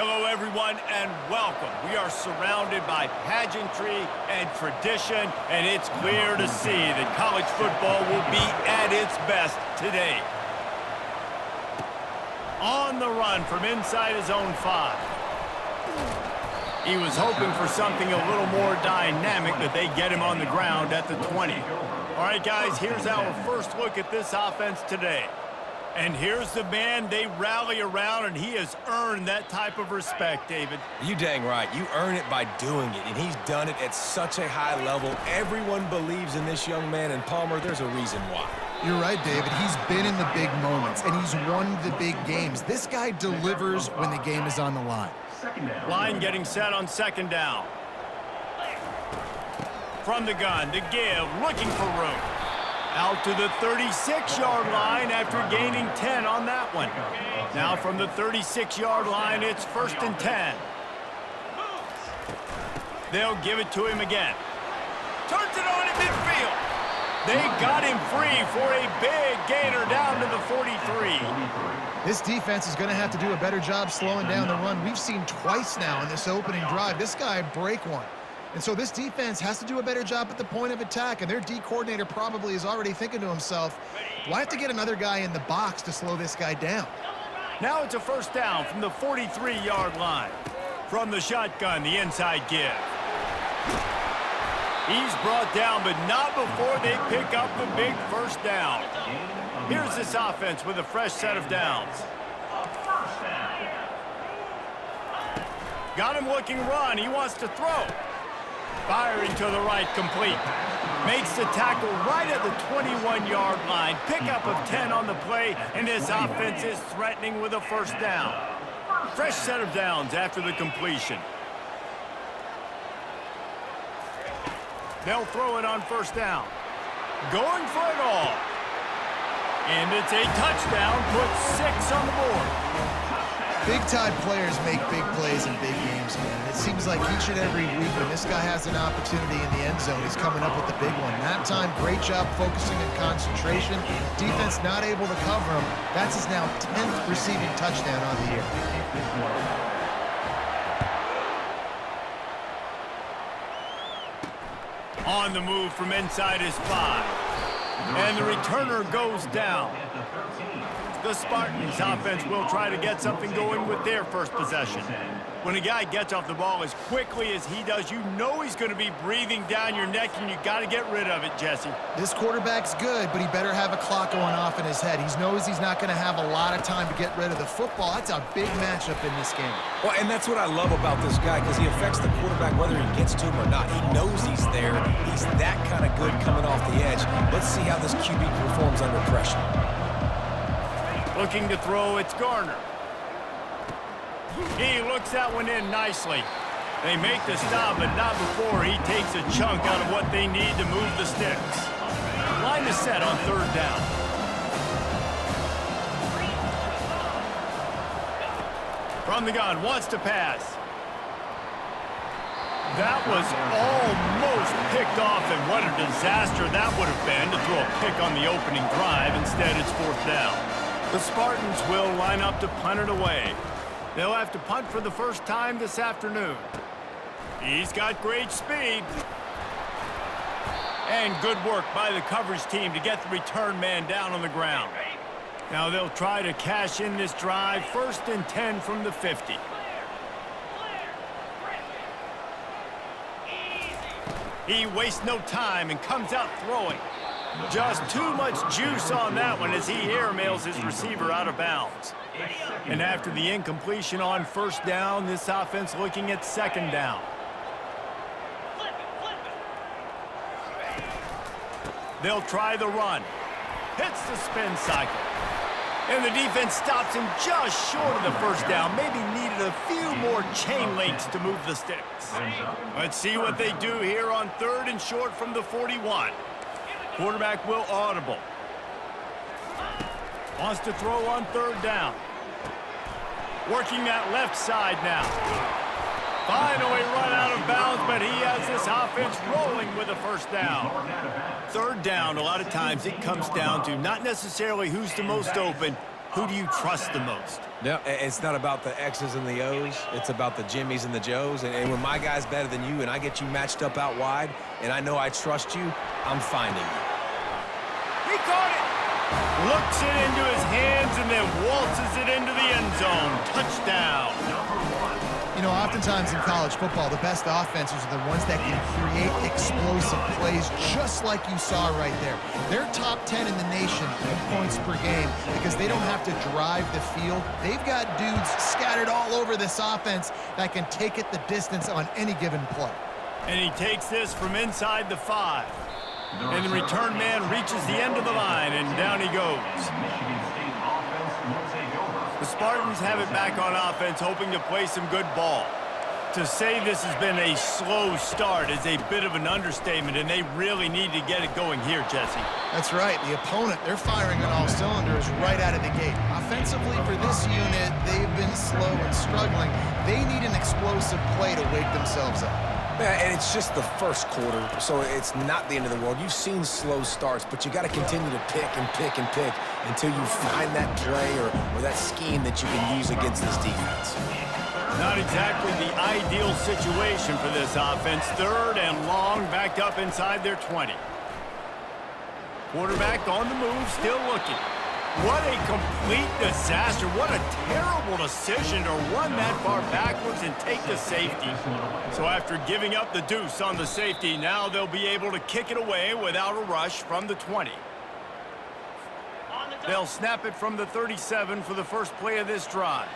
Hello, everyone, and welcome. We are surrounded by pageantry and tradition, and it's clear to see that college football will be at its best today. On the run from inside his own 5. He was hoping for something a little more dynamic, that they get him on the ground at the 20. All right, guys, here's our first look at this offense today. And here's the man they rally around, and he has earned that type of respect, David. You dang right. You earn it by doing it, and he's done it at such a high level. Everyone believes in this young man, and Palmer, there's a reason why. You're right, David. He's been in the big moments, and he's won the big games. This guy delivers when the game is on the line. Line getting set on second down. From the gun to give, looking for room. Out to the 36-yard line after gaining 10 on that one. Now from the 36-yard line, it's 1st and 10. They'll give it to him again. Turns it on in midfield. They got him free for a big gainer down to the 43. This defense is going to have to do a better job slowing down the run. We've seen twice now in this opening drive. This guy break one. And so this defense has to do a better job at the point of attack, and their D coordinator probably is already thinking to himself, do I have to get another guy in the box to slow this guy down? Now it's a first down from the 43-yard line. From the shotgun, the inside give. He's brought down, but not before they pick up the big first down. Here's this offense with a fresh set of downs. Got him looking run. He wants to throw. Firing to the right, complete. Makes the tackle right at the 21-yard line. Pickup of 10 on the play, and this offense is threatening with a first down. Fresh set of downs after the completion. They'll throw it on first down. Going for it all. And it's a touchdown, puts 6 on the board. Big-time players make big plays in big games, man. And it seems like each and every week when this guy has an opportunity in the end zone, he's coming up with the big one. That time, great job focusing and concentration. Defense not able to cover him. That's his now 10th receiving touchdown on the year. On the move from inside his 5. And the returner goes down. The Spartans offense will try to get something going with their first possession. When a guy gets off the ball as quickly as he does, you know he's going to be breathing down your neck, and you got to get rid of it, Jesse. This quarterback's good, but he better have a clock going off in his head. He knows he's not going to have a lot of time to get rid of the football. That's a big matchup in this game. Well, and that's what I love about this guy, because he affects the quarterback whether he gets to him or not. He knows he's there. He's that kind of good coming off the edge. Let's see how this QB performs under pressure. Looking to throw, it's Garner. He looks that one in nicely. They make the stop, but not before he takes a chunk out of what they need to move the sticks. Line is set on third down. From the gun, wants to pass. That was almost picked off, and what a disaster that would have been to throw a pick on the opening drive. Instead, it's fourth down. The Spartans will line up to punt it away. They'll have to punt for the first time this afternoon. He's got great speed. And good work by the coverage team to get the return man down on the ground. Now they'll try to cash in this drive. 1st and 10 from the 50. He wastes no time and comes out throwing. Just too much juice on that one as he airmails his receiver out of bounds. And after the incompletion on first down, this offense looking at second down. They'll try the run. Hits the spin cycle. And the defense stops him just short of the first down. Maybe needed a few more chain links to move the sticks. Let's see what they do here on 3rd and short from the 41. Quarterback will audible. Wants to throw on 3rd down. Working that left side now. Finally run out of bounds, but he has this offense rolling with a first down. 3rd down, a lot of times it comes down to not necessarily who's the most open, Who do you trust the most? No, it's not about the X's and the O's. It's about the Jimmys and the Joes. And when my guy's better than you and I get you matched up out wide and I know I trust you, I'm finding you. He caught it! Looks it into his hands and then waltzes it into the end zone. Touchdown. You know, oftentimes in college football, the best offenses are the ones that can create explosive plays just like you saw right there. They're top 10 in the nation in points per game because they don't have to drive the field. They've got dudes scattered all over this offense that can take it the distance on any given play. And he takes this from inside the 5. And the return man reaches the end of the line, and down he goes. The Spartans have it back on offense, hoping to play some good ball. To say this has been a slow start is a bit of an understatement, and they really need to get it going here, Jesse. That's right. The opponent, they're firing on all cylinders right out of the gate. Offensively, for this unit, they've been slow and struggling. They need an explosive play to wake themselves up. Yeah, and it's just the first quarter, so it's not the end of the world. You've seen slow starts, but you got to continue to pick and pick and pick until you find that play or that scheme that you can use against this defense. Not exactly the ideal situation for this offense. 3rd and long, backed up inside their 20. Quarterback on the move, still looking. What a complete disaster. What a terrible decision to run that far backwards and take the safety. So after giving up the deuce on the safety, now they'll be able to kick it away without a rush from the 20. They'll snap it from the 37 for the first play of this drive.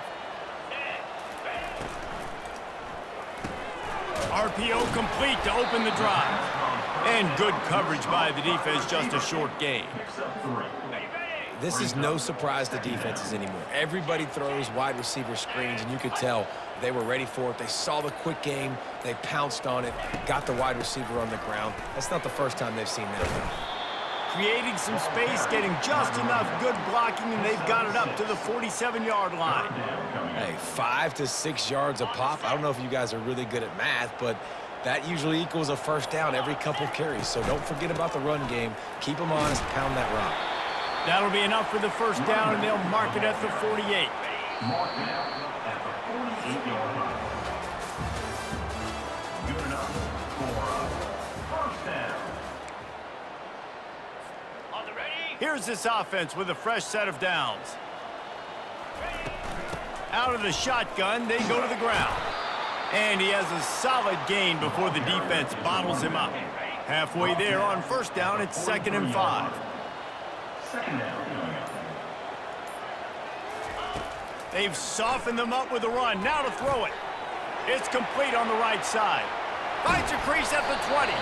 RPO complete to open the drive. And good coverage by the defense, just a short gain. This is no surprise to defenses anymore. Everybody throws wide receiver screens, and you could tell they were ready for it. They saw the quick game. They pounced on it, got the wide receiver on the ground. That's not the first time they've seen that. Creating some space, getting just enough good blocking, and they've got it up to the 47-yard line. Hey, 5 to 6 yards a pop. I don't know if you guys are really good at math, but that usually equals a first down every couple carries. So don't forget about the run game. Keep them honest, pound that rock. That'll be enough for the first down, and they'll mark it at the 48. Marked down at the 48-yard line. Good enough for first down. On the ready. Here's this offense with a fresh set of downs. Out of the shotgun, they go to the ground. And he has a solid gain before the defense bottles him up. Halfway there on first down, it's 2nd and 5. Second down. They've softened them up with a run. Now to throw it. It's complete on the right side. Finds a crease at the 20.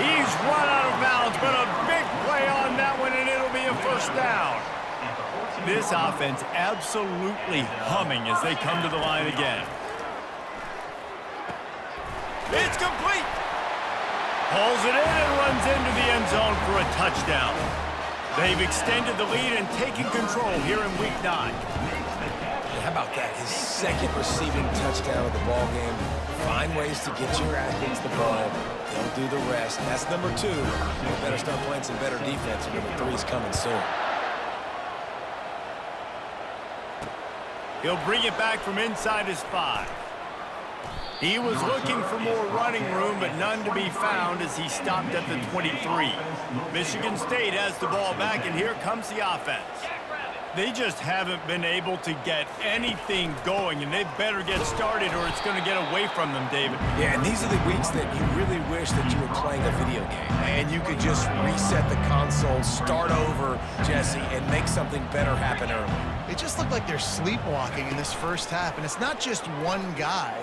He's run out of bounds, but a big play on that one, and it'll be a first down. This offense absolutely humming as they come to the line again. It's complete. Pulls it in and runs into the end zone for a touchdown. They've extended the lead and taken control here in Week 9. How about that? His 2nd receiving touchdown of the ball game. Find ways to get your athletes the ball. They'll do the rest. That's number 2. We better start playing some better defense. Number 3 is coming soon. He'll bring it back from inside his 5. He was looking for more running room, but none to be found as he stopped at the 23. Michigan State has the ball back, and here comes the offense. They just haven't been able to get anything going, and they better get started or it's going to get away from them, David. Yeah, and these are the weeks that you really wish that you were playing a video game. And you could just reset the console, start over, Jesse, and make something better happen early. They just look like they're sleepwalking in this first half, and it's not just one guy.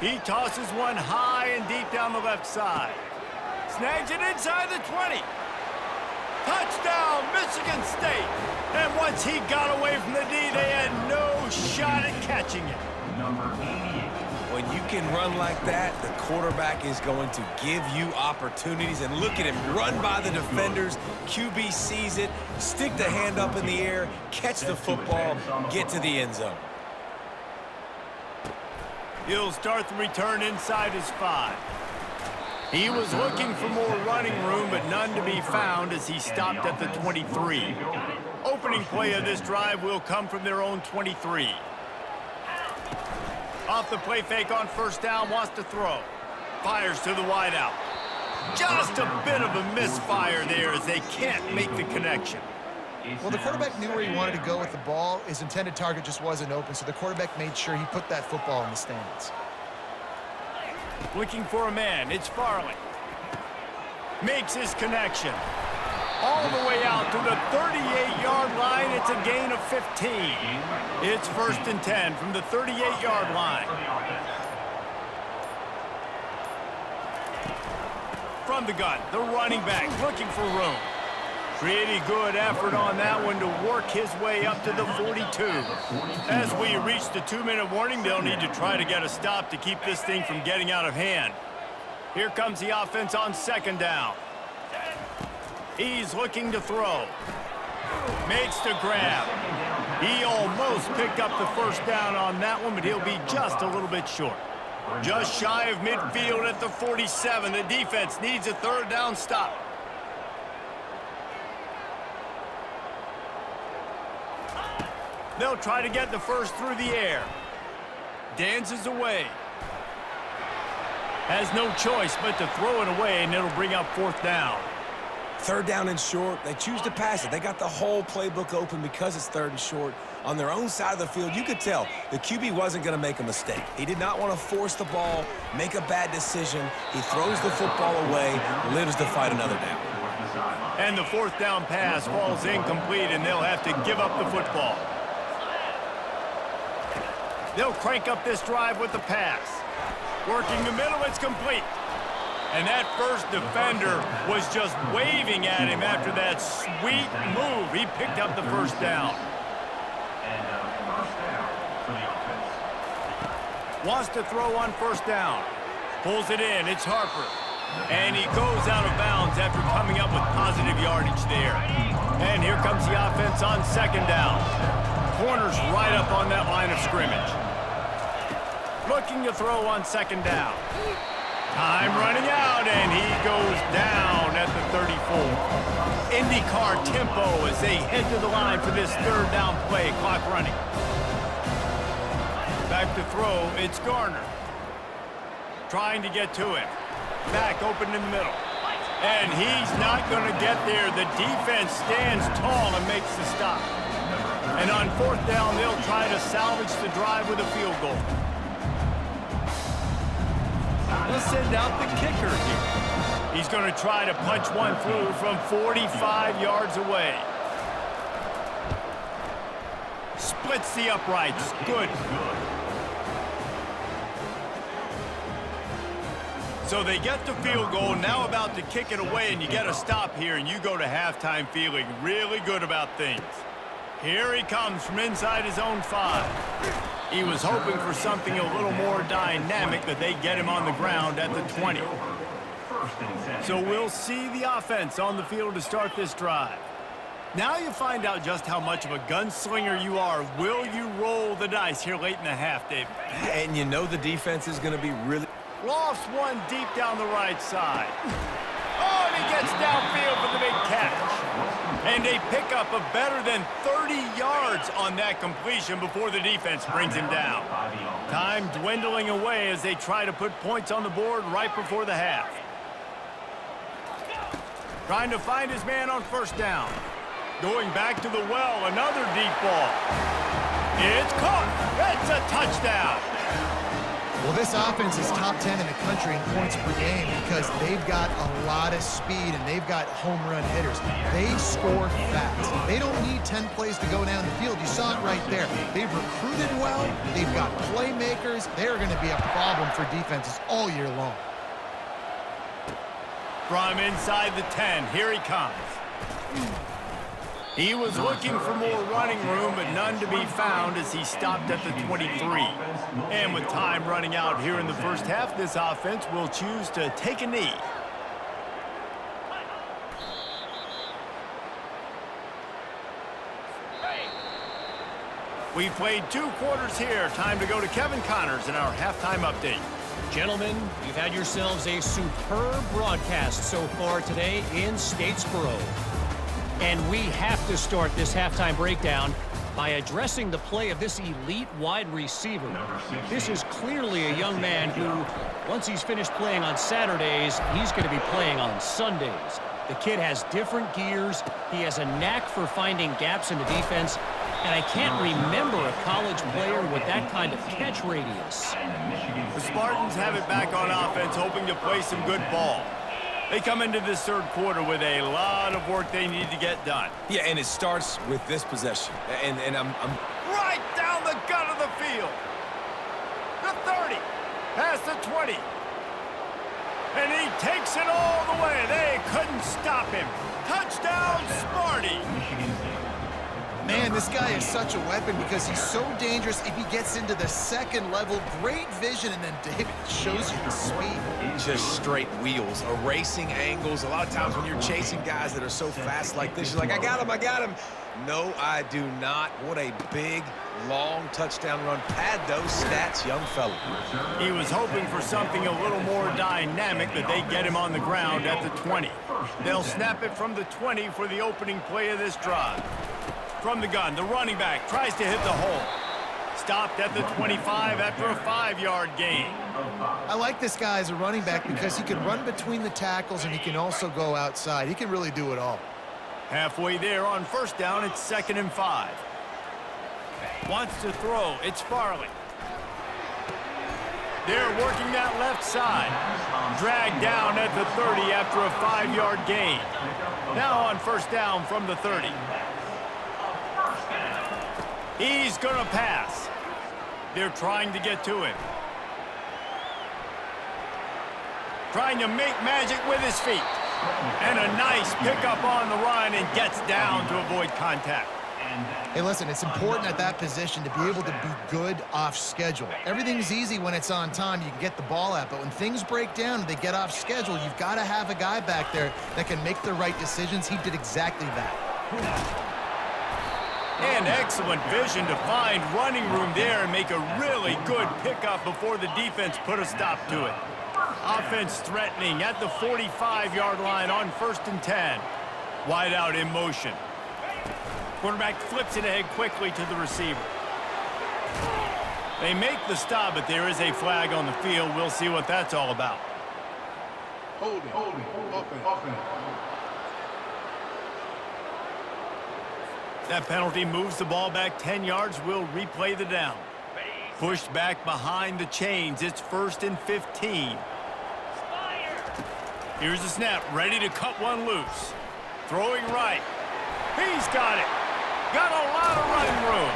He tosses one high and deep down the left side. Snags it inside the 20. Touchdown, Michigan State. And once he got away from the D, they had no shot at catching it. Number 88. When you can run like that, the quarterback is going to give you opportunities. And look at him run by the defenders. QB sees it, stick the hand up in the air, catch the football, get to the end zone. He'll start the return inside his 5. He was looking for more running room, but none to be found as he stopped at the 23. Opening play of this drive will come from their own 23. Off the play fake on first down, wants to throw. Fires to the wideout. Just a bit of a misfire there as they can't make the connection. Well, the quarterback knew where he wanted to go with the ball. His intended target just wasn't open, so the quarterback made sure he put that football in the stands. Looking for a man, it's Farley. Makes his connection. All the way out to the 38-yard line. It's a gain of 15. It's 1st and 10 from the 38-yard line. From the gun, the running back looking for room. Pretty good effort on that one to work his way up to the 42. As we reach the 2-minute warning, they'll need to try to get a stop to keep this thing from getting out of hand. Here comes the offense on 2nd down. He's looking to throw. Makes the grab. He almost picked up the 1st down on that one, but he'll be just a little bit short. Just shy of midfield at the 47. The defense needs a 3rd down stop. They'll try to get the first through the air. Dances away. Has no choice but to throw it away, and it'll bring up 4th down. 3rd down and short. They choose to pass it. They got the whole playbook open because it's 3rd and short. On their own side of the field, you could tell the QB wasn't going to make a mistake. He did not want to force the ball, make a bad decision. He throws the football away, lives to fight another down. And the 4th down pass falls incomplete, and they'll have to give up the football. They'll crank up this drive with the pass. Working the middle, it's complete. And that first defender was just waving at him after that sweet move. He picked up the 1st down. And first down for the offense. Wants to throw on 1st down. Pulls it in. It's Harper. And he goes out of bounds after coming up with positive yardage there. And here comes the offense on 2nd down. Corners right up on that line of scrimmage. Looking to throw on 2nd down. Time running out, and he goes down at the 34. IndyCar tempo as they head to the line for this 3rd down play. Clock running. Back to throw, it's Garner. Trying to get to it. Back open in the middle. And he's not going to get there. The defense stands tall and makes the stop. And on 4th down, they'll try to salvage the drive with a field goal. They'll send out the kicker here. He's going to try to punch one through from 45 yards away. Splits the uprights. Good. So they get the field goal, now about to kick it away, and you get a stop here, and you go to halftime feeling really good about things. Here he comes from inside his own 5. He was hoping for something a little more dynamic, but they get him on the ground at the 20. So we'll see the offense on the field to start this drive. Now you find out just how much of a gunslinger you are. Will you roll the dice here late in the half, David? And you know the defense is going to be really... Lofts one deep down the right side. Oh, and he gets downfield for the big catch. And they pick up a better than 30 yards on that completion before the defense brings him down. Time dwindling away as they try to put points on the board right before the half. Trying to find his man on 1st down. Going back to the well, another deep ball. It's caught. That's a touchdown. Well, this offense is top 10 in the country in points per game because they've got a lot of speed and they've got home run hitters. They score fast. They don't need 10 plays to go down the field. You saw it right there. They've recruited well. They've got playmakers. They're going to be a problem for defenses all year long. From inside the 10, here he comes. He was looking for more running room, but none to be found as he stopped at the 23. And with time running out here in the first half, this offense will choose to take a knee. We've played 2 quarters here. Time to go to Kevin Connors in our halftime update. Gentlemen, you've had yourselves a superb broadcast so far today in Statesboro. And we have to start this halftime breakdown by addressing the play of this elite wide receiver. This is clearly a young man who, once he's finished playing on Saturdays, he's going to be playing on Sundays. The kid has different gears. He has a knack for finding gaps in the defense. And I can't remember a college player with that kind of catch radius. The Spartans have it back on offense, hoping to play some good ball. They come into this third quarter with a lot of work they need to get done. Yeah, and it starts with this possession. And I'm right down the gut of the field. The 30, past the 20. And he takes it all the way. They couldn't stop him. Touchdown, Sparty. Man, this guy is such a weapon because he's so dangerous if he gets into the second level. Great vision, and then David shows you the speed. just straight wheels, erasing angles. A lot of times when you're chasing guys that are so fast like this, you're like, I got him, I got him. No, I do not. What a big, long touchdown run. Pad those stats, young fella. He was hoping for something a little more dynamic, but they get him on the ground at the 20. They'll snap it from the 20 for the opening play of this drive. From the gun, the running back tries to hit the hole. Stopped at the 25 after a 5-yard gain. I like this guy as a running back because he can run between the tackles and he can also go outside. He can really do it all. Halfway there on first down, it's 2nd and 5. Wants to throw, it's Farley. They're working that left side. Dragged down at the 30 after a 5-yard gain. Now on first down from the 30. He's gonna pass. They're trying to get to him. Trying to make magic with his feet. And a nice pickup on the run and gets down to avoid contact. Hey, listen, it's important at that position to be able to be good off schedule. Everything's easy when it's on time. You can get the ball out. But when things break down and they get off schedule, you've got to have a guy back there that can make the right decisions. He did exactly that. And excellent vision to find running room there and make a really good pickup before the defense put a stop to it. Offense threatening at the 45-yard line on 1st and 10. Wide out in motion. Quarterback flips it ahead quickly to the receiver. They make the stop, but there is a flag on the field. We'll see what that's all about. Hold it, open. That penalty moves the ball back 10 yards. We'll replay the down. Pushed back behind the chains. It's 1st and 15. Here's the snap, ready to cut one loose. Throwing right. He's got it. Got a lot of running room.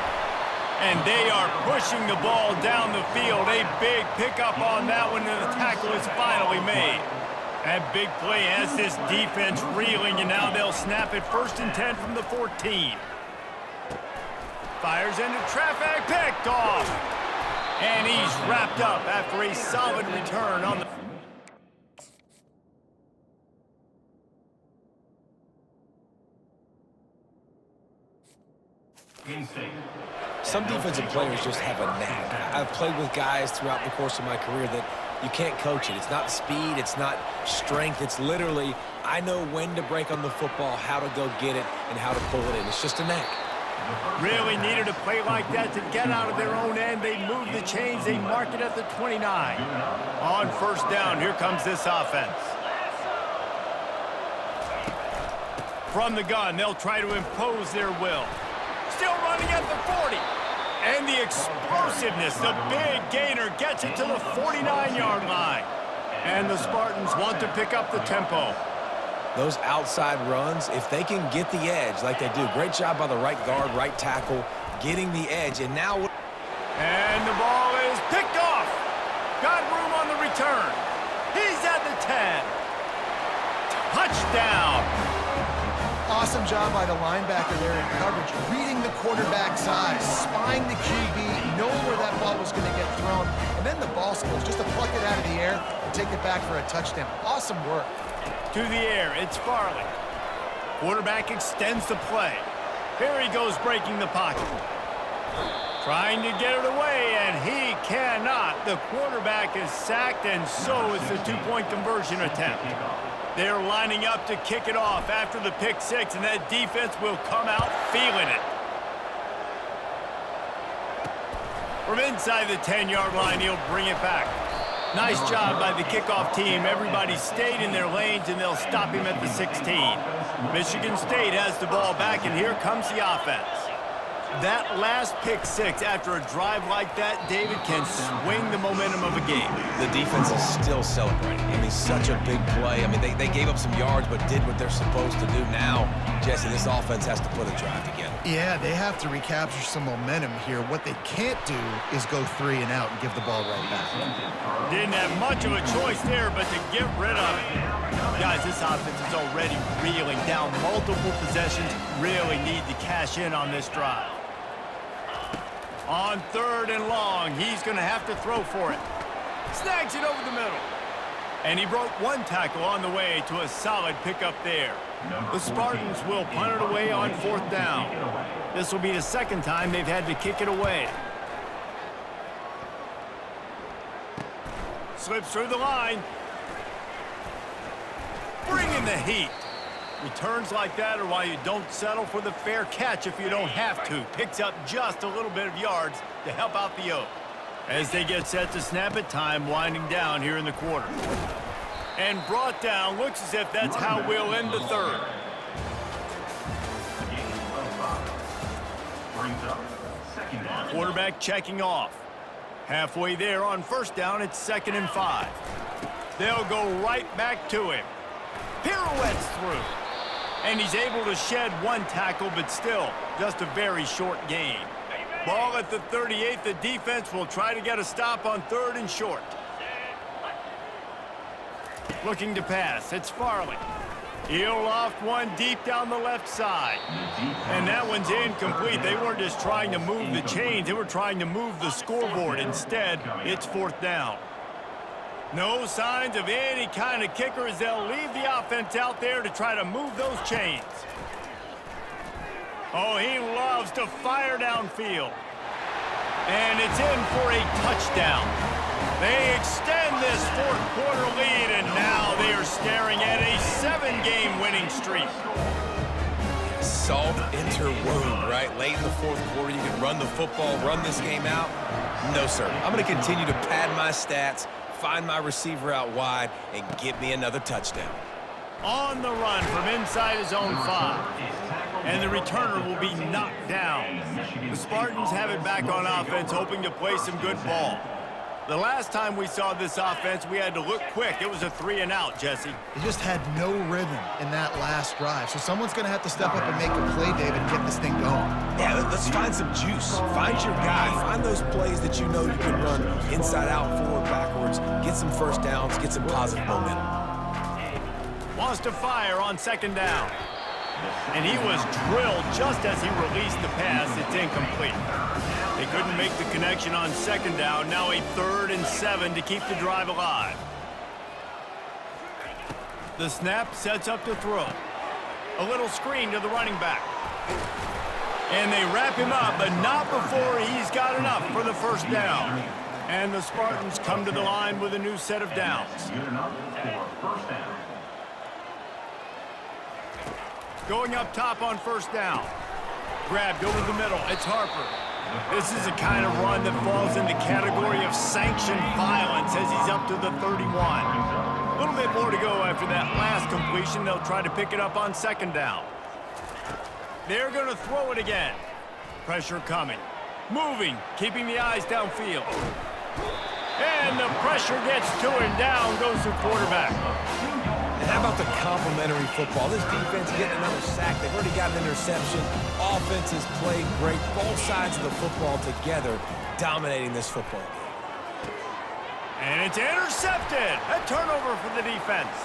And they are pushing the ball down the field. A big pickup on that one, and the tackle is finally made. That big play has this defense reeling, and now they'll snap it 1st and 10 from the 14. Fires into traffic, picked off. And he's wrapped up after a solid return on the... Some defensive players just have a knack. I've played with guys throughout the course of my career that you can't coach it. It's not speed, it's not strength. It's literally, I know when to break on the football, how to go get it, and how to pull it in. It's just a knack. Really needed a play like that to get out of their own end. They move the chains. They mark it at the 29. On first down, here comes this offense. From the gun, they'll try to impose their will. Still running at the 40. And the explosiveness, the big gainer gets it to the 49-yard line. And the Spartans want to pick up the tempo. Those outside runs, if they can get the edge like they do, great job by the right guard, right tackle, getting the edge. And now... And the ball is picked off. Got room on the return. He's at the 10. Touchdown. Awesome job by the linebacker there in coverage, reading the quarterback's eyes, spying the QB, knowing where that ball was going to get thrown, and then the ball skills, just to pluck it out of the air and take it back for a touchdown. Awesome work. To the air, it's Farley. Quarterback extends the play. Here he goes breaking the pocket. Trying to get it away, and he cannot. The quarterback is sacked, and so is the two-point conversion attempt. They're lining up to kick it off after the pick six, and that defense will come out feeling it. From inside the 10-yard line, he'll bring it back. Nice job by the kickoff team. Everybody stayed in their lanes, and they'll stop him at the 16. Michigan State has the ball back, and here comes the offense. That last pick six after a drive like that, David, can swing the momentum of a game. The defense is still celebrating. I mean, such a big play. I mean, they gave up some yards but did what they're supposed to do. Now, Jesse, this offense has to put a drive together. Yeah, they have to recapture some momentum here. What they can't do is go 3 and out and give the ball right back. Didn't have much of a choice there, but to get rid of it. Guys, this offense is already reeling down multiple possessions. Really need to cash in on this drive. On 3rd and long, he's going to have to throw for it. Snags it over the middle. And he broke one tackle on the way to a solid pickup there. The Spartans will punt it away on 4th down. This will be the second time they've had to kick it away. Slips through the line. Bringing the heat. Returns like that are why you don't settle for the fair catch if you don't have to. Picks up just a little bit of yards to help out the Oak. As they get set to snap it, time winding down here in the quarter. And brought down. Looks as if that's how we'll end the 3rd. Quarterback checking off. Halfway there on 1st down, it's 2nd and 5. They'll go right back to him. Pirouettes through. And he's able to shed one tackle, but still, just a very short gain. Ball at the 38. The defense will try to get a stop on 3rd and short. Looking to pass. It's Farley. He'll loft one deep down the left side. And that one's incomplete. They weren't just trying to move the chains. They were trying to move the scoreboard. Instead, it's 4th down. No signs of any kind of kicker as they'll leave the offense out there to try to move those chains. Oh, he loves to fire downfield. And it's in for a touchdown. They extend this 4th quarter lead, and now they are staring at a 7-game winning streak. Salt enter wound, right? Late in the 4th quarter, you can run the football, run this game out. No, sir. I'm going to continue to pad my stats, find my receiver out wide, and get me another touchdown. On the run from inside his own 5. And the returner will be knocked down. The Spartans have it back on offense, hoping to play some good ball. The last time we saw this offense, we had to look quick. It was a 3 and out, Jesse. They just had no rhythm in that last drive. So someone's going to have to step up and make a play, David, and get this thing going. Yeah, let's find some juice. Find your guy. Find those plays that you know you can run inside out, forward, backwards. Get some 1st downs. Get some positive momentum. Wants to fire on 2nd down. And he was drilled just as he released the pass. It's incomplete. They couldn't make the connection on 2nd down. Now a 3rd and 7 to keep the drive alive. The snap sets up the throw. A little screen to the running back. And they wrap him up, but not before he's got enough for the 1st down. And the Spartans come to the line with a new set of downs. Going up top on 1st down. Grabbed over the middle. It's Harper. This is a kind of run that falls in the category of sanctioned violence as he's up to the 31. A little bit more to go after that last completion. They'll try to pick it up on 2nd down. They're going to throw it again. Pressure coming. Moving, keeping the eyes downfield. And the pressure gets to him. Down goes the quarterback. And how about the complimentary football? This defense getting another sack. They've already got an interception. Offense has played great. Both sides of the football together, dominating this football game. And it's intercepted. A turnover for the defense.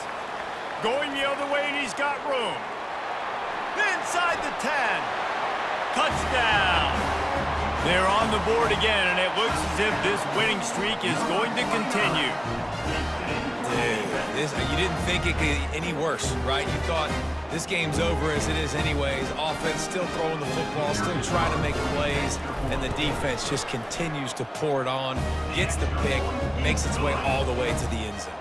Going the other way, and he's got room. Inside the 10. Touchdown. They're on the board again, and it looks as if this winning streak is going to continue. Dude, you didn't think it could get any worse, right? You thought this game's over as it is anyways. Offense still throwing the football, still trying to make plays, and the defense just continues to pour it on, gets the pick, makes its way all the way to the end zone.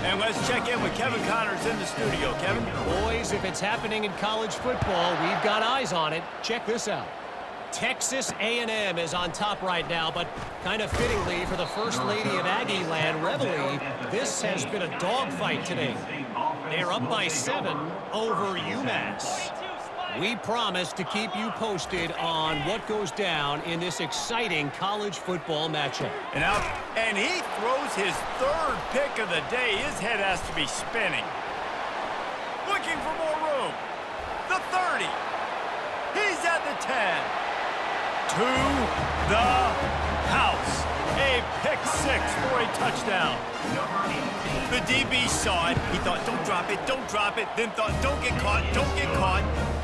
And let's check in with Kevin Connors in the studio. Kevin? Boys, if it's happening in college football, we've got eyes on it. Check this out. Texas A&M is on top right now, but kind of fittingly for the First Lady of Aggie Land, Reveille, this has been a dogfight today. They're up by 7 over UMass. We promise to keep you posted on what goes down in this exciting college football matchup. And he throws his third pick of the day. His head has to be spinning. Looking for more room. The 30. He's at the 10. To the house. A pick 6 for a touchdown. The DB saw it. He thought, don't drop it, don't drop it. Then thought, don't get caught.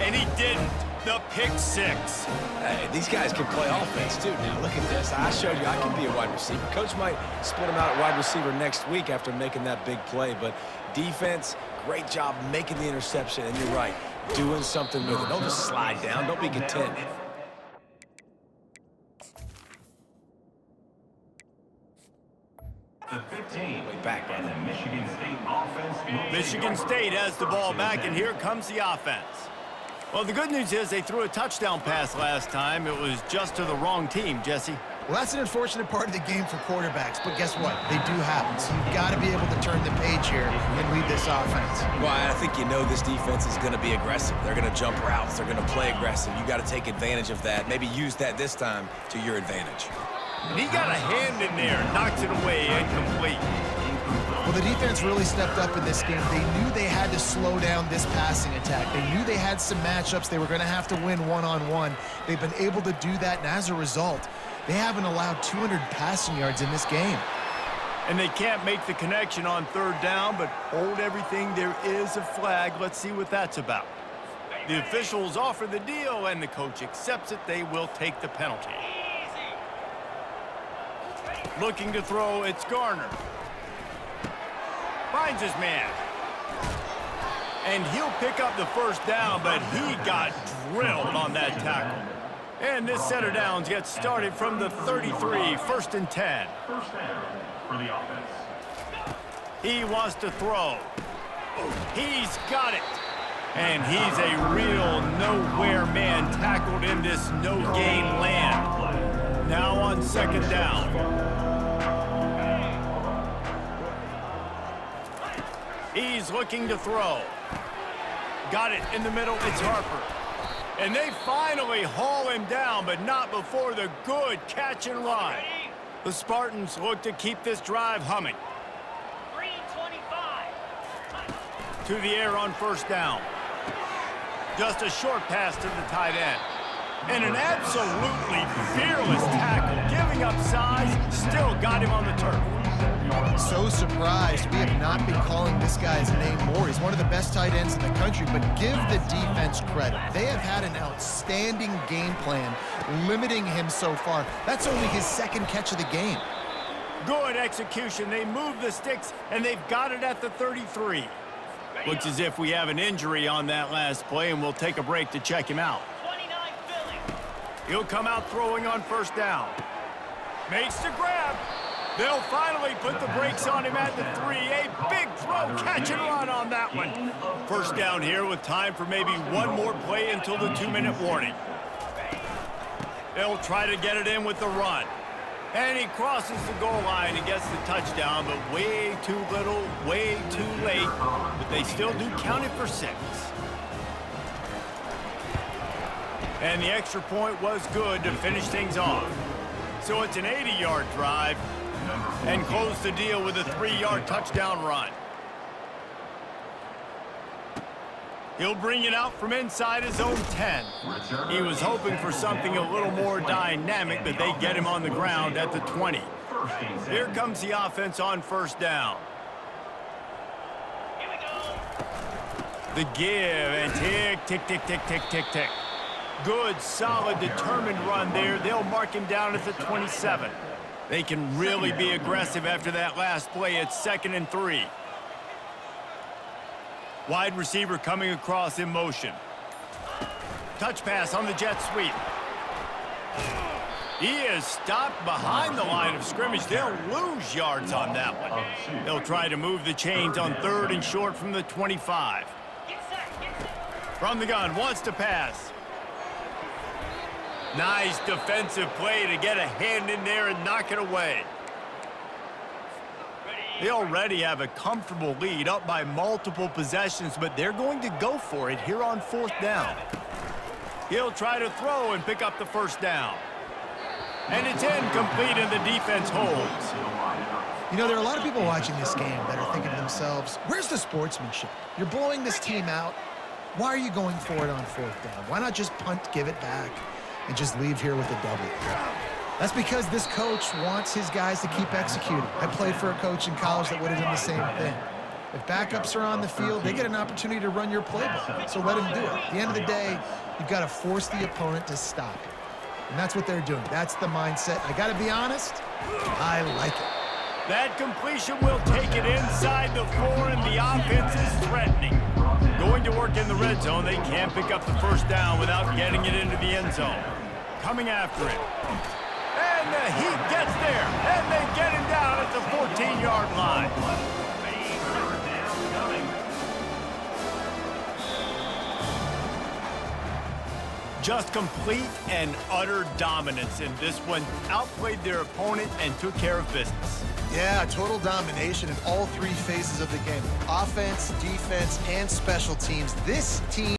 And he didn't. The pick 6. Hey, these guys can play offense, too. Now, look at this. I showed you I can be a wide receiver. Coach might split him out at wide receiver next week after making that big play. But defense, great job making the interception. And you're right, doing something with it. Don't just slide down. Don't be content. The 15. Way back, and the Michigan State offense. Michigan State has the ball back, and here comes the offense. Well, the good news is they threw a touchdown pass last time. It was just to the wrong team, Jesse. Well, that's an unfortunate part of the game for quarterbacks, but guess what? They do happen, so you've got to be able to turn the page here and lead this offense. Well, I think you know this defense is going to be aggressive. They're going to jump routes. They're going to play aggressive. You got to take advantage of that. Maybe use that this time to your advantage. And he got a hand in there, knocks it away, incomplete. Well, the defense really stepped up in this game. They knew they had to slow down this passing attack. They knew they had some matchups they were going to have to win one-on-one. They've been able to do that, and as a result, they haven't allowed 200 passing yards in this game. And they can't make the connection on third down, but hold everything. There is a flag. Let's see what that's about. The officials offer the deal, and the coach accepts it. They will take the penalty. Looking to throw, it's Garner. Finds his man. And he'll pick up the first down, but he got drilled on that tackle. And this set of downs gets started from the 33, 1st and 10. First down for the offense. He wants to throw. He's got it. And he's a real nowhere man tackled in this no-gain land. Now on 2nd down. He's looking to throw. Got it in the middle. It's Harper. And they finally haul him down, but not before the good catch and run. The Spartans look to keep this drive humming. 3:25. To the air on 1st down. Just a short pass to the tight end. And an absolutely fearless tackle, giving up size, still got him on the turf. So surprised we have not been calling this guy's name more. He's one of the best tight ends in the country, but give the defense credit. They have had an outstanding game plan, limiting him so far. That's only his 2nd catch of the game. Good execution. They move the sticks, and they've got it at the 33. Looks as if we have an injury on that last play, and we'll take a break to check him out. 29 Philly. He'll come out throwing on 1st down. Makes the grab. They'll finally put the brakes on him at the 3. A big throw, catch and run on that one. 1st down here with time for maybe one more play until the 2-minute warning. They'll try to get it in with the run. And he crosses the goal line and gets the touchdown, but way too little, way too late. But they still do count it for 6. And the extra point was good to finish things off. So it's an 80-yard drive. And close the deal with a 3-yard touchdown run. He'll bring it out from inside his own 10. He was hoping for something a little more dynamic, but they get him on the ground at the 20. Here comes the offense on 1st down. Here we go. The give, and tick, tick, tick, tick, tick, tick, tick. Good, solid, determined run there. They'll mark him down at the 27. They can really be aggressive after that last play. It's 2nd and 3. Wide receiver coming across in motion. Touch pass on the jet sweep. He is stopped behind the line of scrimmage. They'll lose yards on that one. They'll try to move the chains on 3rd and short from the 25. From the gun, wants to pass. Nice defensive play to get a hand in there and knock it away. They already have a comfortable lead, up by multiple possessions, but they're going to go for it here on 4th down. He'll try to throw and pick up the 1st down. And it's incomplete, and the defense holds. You know, there are a lot of people watching this game that are thinking to themselves, where's the sportsmanship? You're blowing this team out. Why are you going for it on 4th down? Why not just punt, give it back, and just leave here with a W? That's because this coach wants his guys to keep executing. I played for a coach in college that would have done the same thing. If backups are on the field, they get an opportunity to run your playbook, so let them do it. At the end of the day, you've got to force the opponent to stop it. And that's what they're doing. That's the mindset. I got to be honest, I like it. That completion will take it inside the 4, and the offense is threatening. Going to work in the red zone, they can't pick up the 1st down without getting it into the end zone. Coming after it. And the Heat gets there, and they get him down at the 14-yard line. Just complete and utter dominance in this one. Outplayed their opponent and took care of business. Yeah, total domination in all 3 phases of the game. Offense, defense, and special teams. This team